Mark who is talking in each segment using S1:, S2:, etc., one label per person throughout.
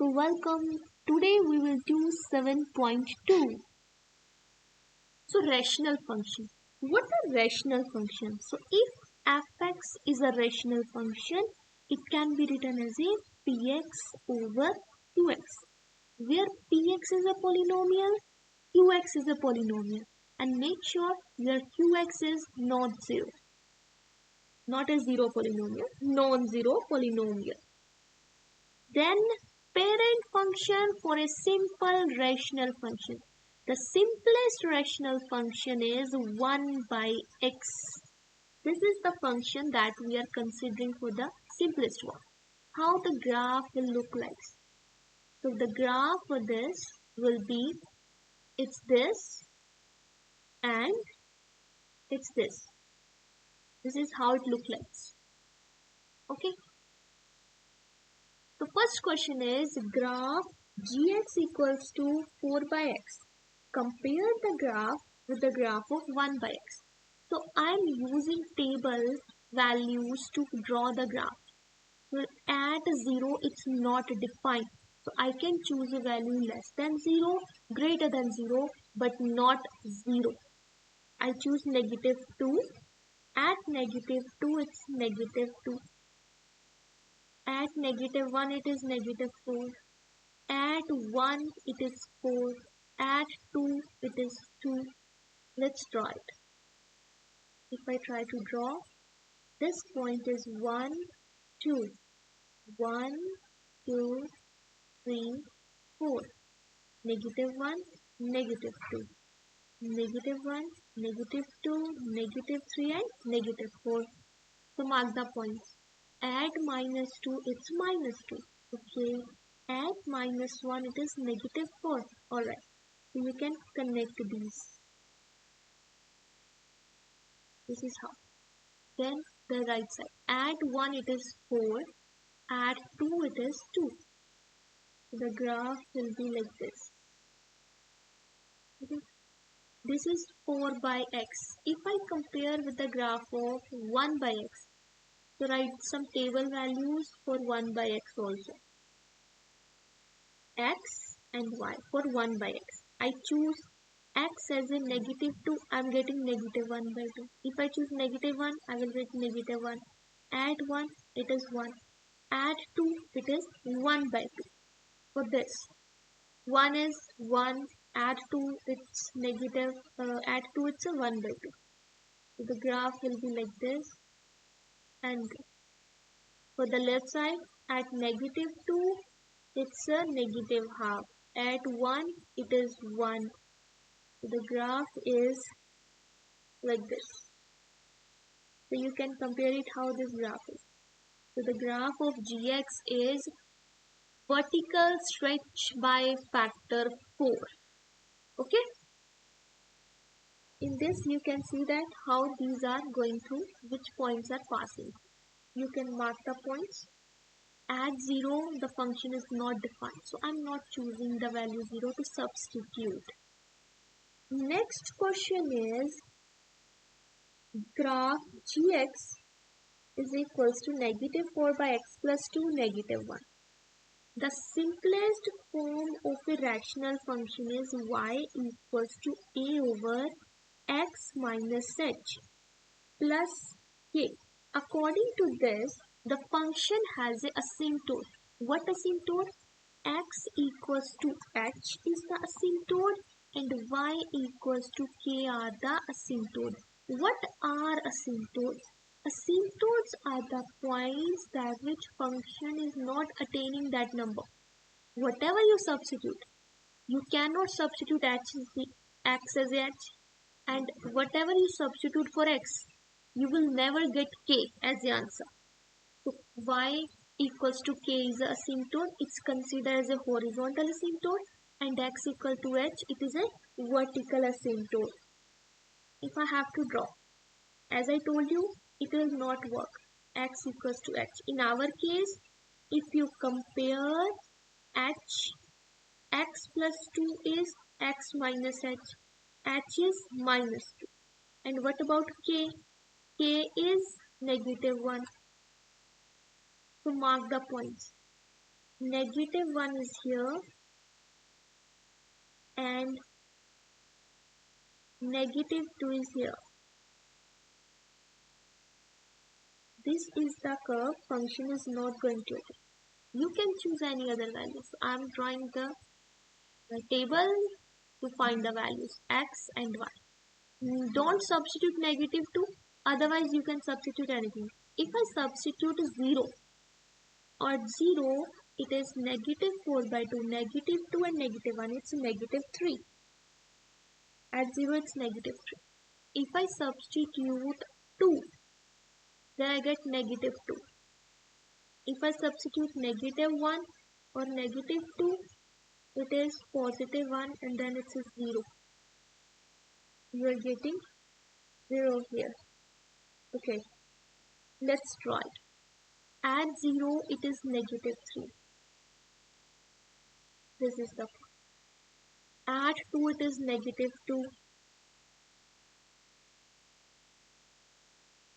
S1: So welcome. Today we will do 7.2. So rational function. What are rational functions? So if fx is a rational function, it can be written as a px over qx, where px is a polynomial, qx is a polynomial, and make sure your qx is not zero, not a zero polynomial, non-zero polynomial. Then parent function for a simple rational function. The simplest rational function is 1 by x. This is the function that we are considering for the simplest one. How the graph will look like. So the graph for this will be, it's this and it's this. This is how it looks like. Okay. The first question is graph gx equals to 4 by x. Compare the graph with the graph of 1 by x. So I am using table values to draw the graph. So at 0 it's not defined. So I can choose a value less than 0, greater than 0, but not 0. I choose negative 2. At negative 2 it's negative 2. At negative 1 it is negative 4. At 1 it is 4. At 2 it is 2. Let's draw it. If I try to draw, this point is 1, 2. 1, 2, 3, 4. Negative 1, negative 2. Negative 1, negative 2, negative 3 and negative 4. So mark the points. At minus 2 it's minus 2. Okay. At minus 1 it is negative 4. Alright. So you can connect these. This is how. Then the right side. At 1 it is 4. At 2 it is 2. So the graph will be like this. Okay. This is 4 by x. If I compare with the graph of 1 by x, so write some table values for 1 by x also. X and y for 1 by x. I choose x as a negative 2, I am getting negative 1 by 2. If I choose negative 1, I will get negative 1. Add 1, it is 1. Add 2, it is 1 by 2. For this, 1 is 1, add 2, it's negative, add 2, it's a 1 by 2. So the graph will be like this. And for the left side, at negative 2, it's a negative half. At 1, it is 1. So the graph is like this. So you can compare it how this graph is. So the graph of gx is vertical stretch by factor 4. Okay. In this you can see that how these are going through, which points are passing. You can mark the points. At 0 the function is not defined. So I am not choosing the value 0 to substitute. Next question is graph gx is equals to negative 4 by x plus 2 negative 1. The simplest form of a rational function is y equals to a over x minus h plus k. According to this, the function has a asymptote. What asymptote? X equals to h is the asymptote and y equals to k are the asymptotes. What are asymptotes? Asymptotes are the points that which function is not attaining that number. Whatever you substitute, you cannot substitute x as h, and whatever you substitute for x, you will never get k as the answer. So y equals to k is a asymptote. It's considered as a horizontal asymptote, and x equal to h, it is a vertical asymptote. If I have to draw, as I told you, it will not work. X equals to h. In our case, if you compare h, x plus 2 is x minus h. H is minus 2. And what about k? K is negative 1. So mark the points. negative 1 is here and negative 2 is here. This is the curve. Function is not going to occur. You can choose any other values. I am drawing the table to find the values x and y. Don't substitute negative 2, otherwise you can substitute anything. If I substitute 0 or 0, it is negative 4 by 2, negative 2 and negative 1, it's negative 3. At 0 it's negative 3. If I substitute 2, then I get negative 2. If I substitute negative 1 or negative 2, it is positive 1 and then it's 0. You are getting 0 here. Okay, let's try it. At 0, it is negative 3. This is the point. At 2, it is negative 2.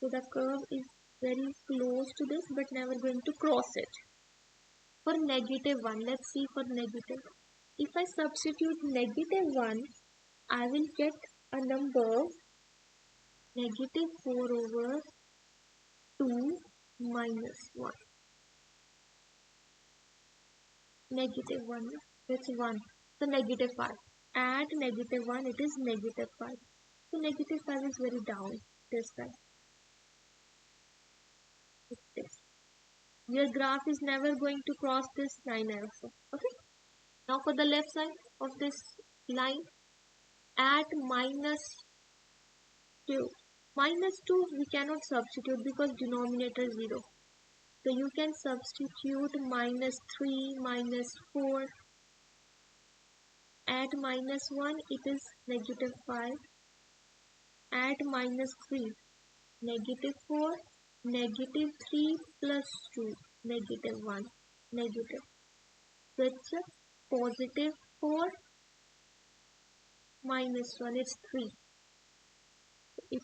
S1: So the curve is very close to this but never going to cross it. For negative 1, let's see for negative 1. If I substitute negative 1, I will get a number negative 4 over 2 minus 1. Negative 1, that's 1. So negative 5. At negative 1, it is negative 5. So negative 5 is very down this side. This. Your graph is never going to cross this line also. Okay. Now for the left side of this line, at minus 2. Minus 2 we cannot substitute because denominator is 0. So you can substitute minus 3, minus 4. At minus 1 it is negative 5. At minus 3, negative 4, negative 3 plus 2, negative 1, negative. So it's a positive 4 minus 1, it's 3. It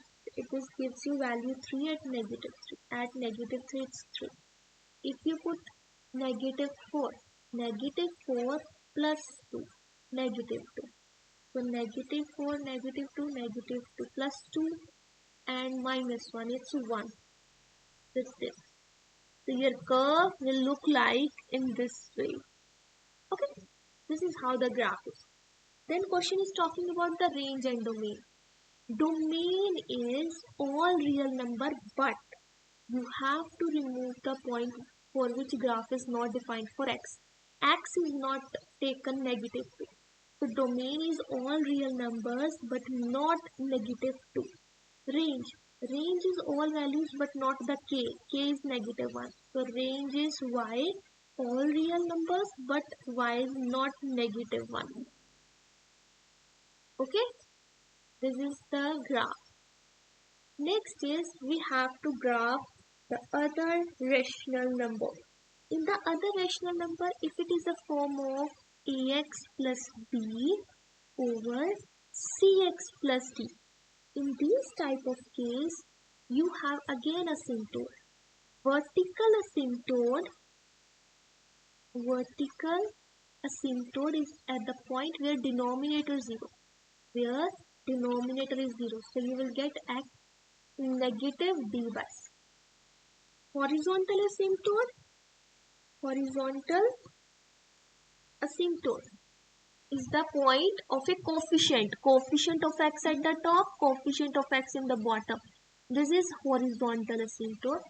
S1: gives you value 3 at negative 3. At negative 3, it's 3. If you put negative 4 plus 2, negative 2. So negative 4, negative 2, negative 2 plus 2 and minus 1, it's 1. This. So your curve will look like in this way. Okay, this is how the graph is. Then question is talking about the range and domain. Domain is all real number, but you have to remove the point for which graph is not defined for x. X is not taken negatively. So domain is all real numbers but not negative 2. Range is all values but not the k. K is negative 1. So range is y, all real numbers but y is not negative 1. Okay, this is the graph. Next is we have to graph the other rational number. In the other rational number, if it is a form of ax plus b over cx plus d. In this type of case, you have again asymptote. Vertical asymptote is at the point where denominator is 0. Where denominator is 0. So you will get x negative d by c. Horizontal asymptote is the point of a coefficient of x at the top, coefficient of x in the bottom. This is horizontal asymptote.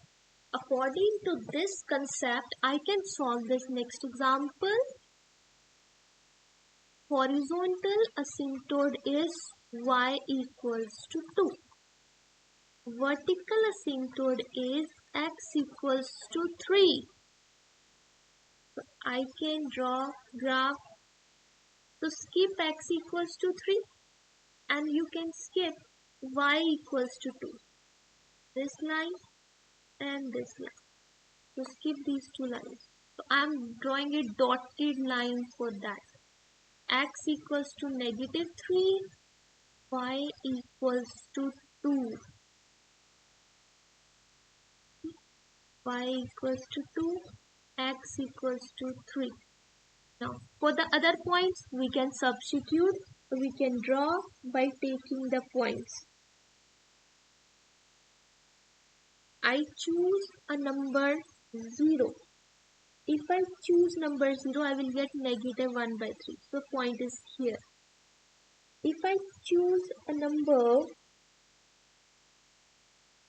S1: According to this concept, I can solve this next example. Horizontal asymptote is y equals to 2. Vertical asymptote is x equals to 3. So I can draw graph. So skip x equals to 3 and you can skip y equals to 2. This line and this line. So skip these two lines. So I am drawing a dotted line for that. X equals to negative 3, y equals to 2. Y equals to 2 x equals to 3. Now, for the other points, we can substitute, we can draw by taking the points. I choose a number 0. If I choose number 0, I will get negative 1 by 3. So, point is here. If I choose a number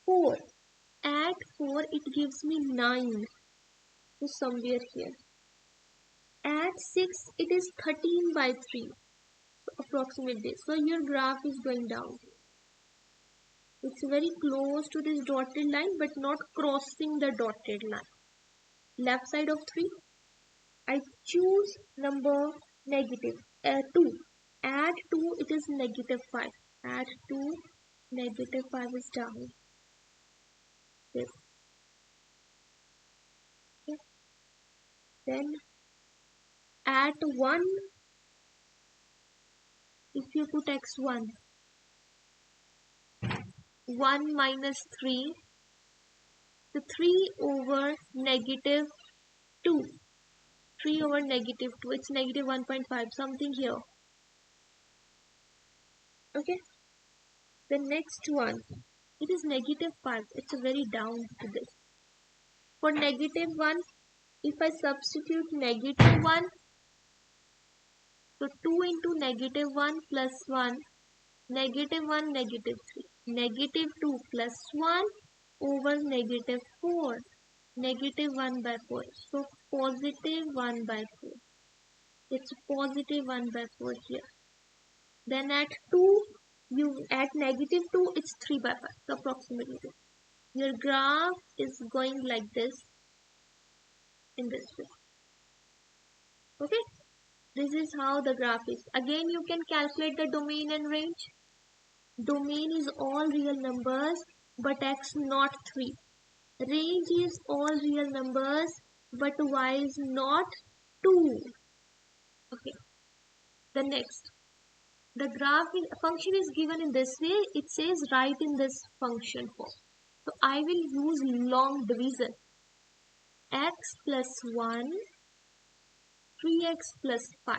S1: 4, add 4, it gives me 9. So, somewhere here. Add 6, it is 13 by 3. So, approximate this. So, your graph is going down. It's very close to this dotted line, but not crossing the dotted line. Left side of 3, I choose number negative 2. Add 2, it is negative 5. Add 2, negative 5 is down. This. Okay. Then add 1. If you put x1, 1 minus 3, so 3 over negative 2. 3 over negative 2, it's negative 1.5, something here. Okay. The next one, it is negative 5. It's a very down to this. For negative 1, if I substitute negative 1, so 2 into negative 1 plus 1, negative 1, negative 3. Negative 2 plus 1 over negative 4. Negative 1 by 4. So positive 1 by 4. It's positive 1 by 4 here. Then at 2, at negative 2, it's 3 by 5. So approximately this. Your graph is going like this, in this way. Okay. This is how the graph is. Again, you can calculate the domain and range. Domain is all real numbers, but x not 3. Range is all real numbers, but y is not 2. Okay. The next. The function is given in this way. It says write in this function form. So I will use long division. X plus 1, 3x plus 5.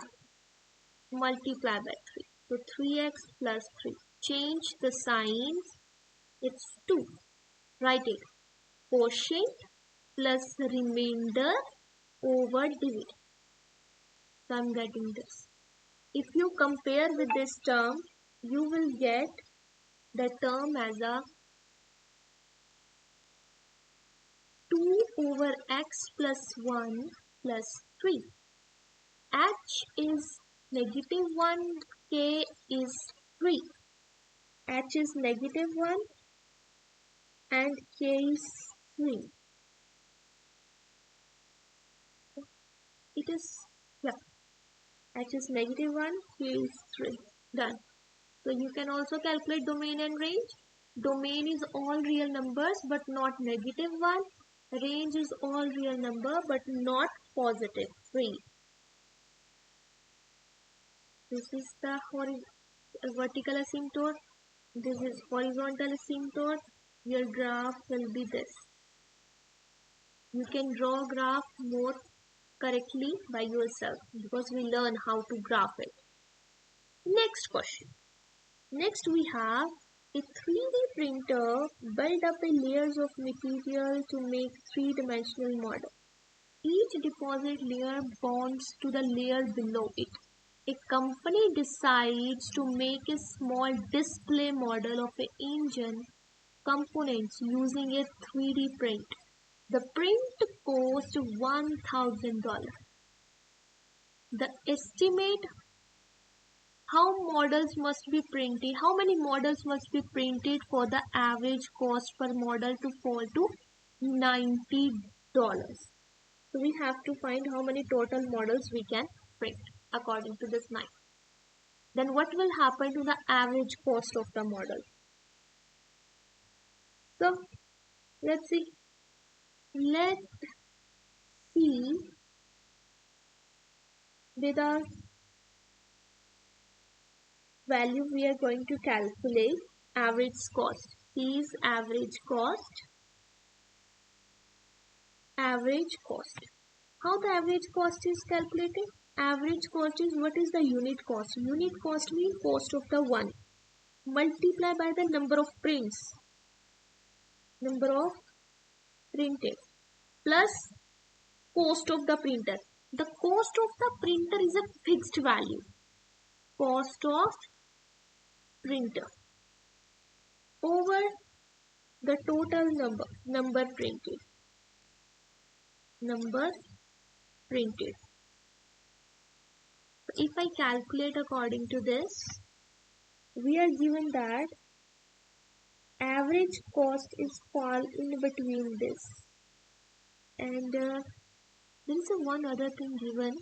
S1: Multiply by 3. So 3x plus 3. Change the signs. It's 2. Write it. Quotient plus remainder over dividend. So I'm getting this. If you compare with this term, you will get the term as a 2 over x plus 1 plus 3. H is negative 1, k is 3. H is negative 1 and k is 3. It is, yeah, H is negative 1, k is 3. Done. So you can also calculate domain and range. Domain is all real numbers but not negative 1. Range is all real number but not positive 3. This is the vertical asymptote. This is horizontal asymptote. Your graph will be this. You can draw graph more correctly by yourself because we learn how to graph it. Next question. Next we have a 3D printer build up a layers of material to make three-dimensional model. Each deposit layer bonds to the layer below it. A company decides to make a small display model of an engine components using a 3D print. The print cost $1,000. The estimate how models must be printed, how many models must be printed for the average cost per model to fall to $90. So we have to find how many total models we can print according to this 9. Then what will happen to the average cost of the model? So let's see. Let's see with the value we are going to calculate average cost. Is average cost. Average cost. How the average cost is calculated? Average cost is, what is the unit cost? Unit cost means cost of the one. Multiply by the number of prints. Number of printed. Plus cost of the printer. The cost of the printer is a fixed value. Cost of printer over the total number printed. Number printed. If I calculate according to this, we are given that average cost is fall in between this. And there is one other thing given.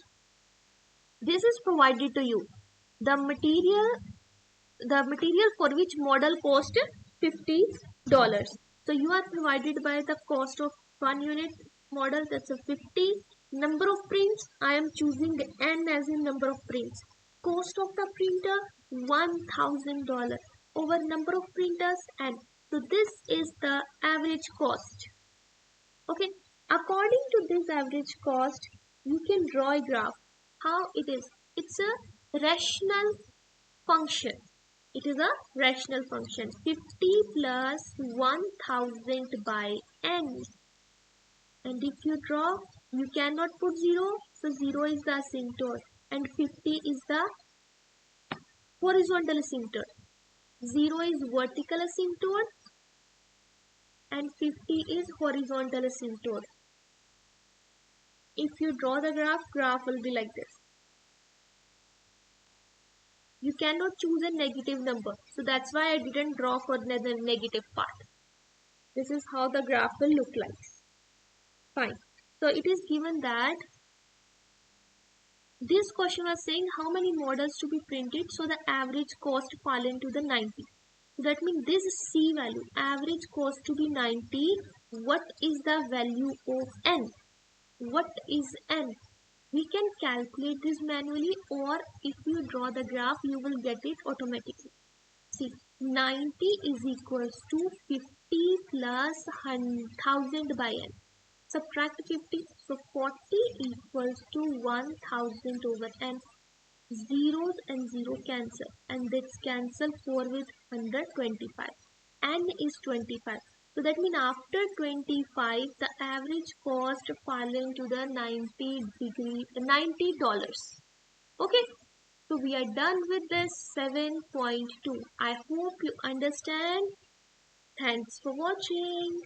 S1: This is provided to you. The material for which model cost $50. So you are provided by the cost of 1 unit model, that's a 50. Number of prints, I am choosing N as in number of prints. Cost of the printer $1,000 over number of printers N. So this is the average cost. Okay, according to this average cost, you can draw a graph. How it is? It's a rational function. It is a rational function. 50 plus 1000 by n. And if you draw, you cannot put 0. So 0 is the asymptote. And 50 is the horizontal asymptote. 0 is vertical asymptote. And 50 is horizontal asymptote. If you draw the graph will be like this. You cannot choose a negative number. So that's why I didn't draw for the negative part. This is how the graph will look like. Fine. So it is given that this question was saying how many models to be printed so the average cost fall into the 90. So that means this C value, average cost to be 90. What is the value of N? What is N? We can calculate this manually, or if you draw the graph, you will get it automatically. See, 90 is equals to 50 plus 1000 by n. Subtract 50, so 40 equals to 1000 over n. Zeros and 0 cancel, and let's cancel 4 with 125. N is 25. So that means after 25, the average cost falling to the $90. Okay. So we are done with this 7.2. I hope you understand. Thanks for watching.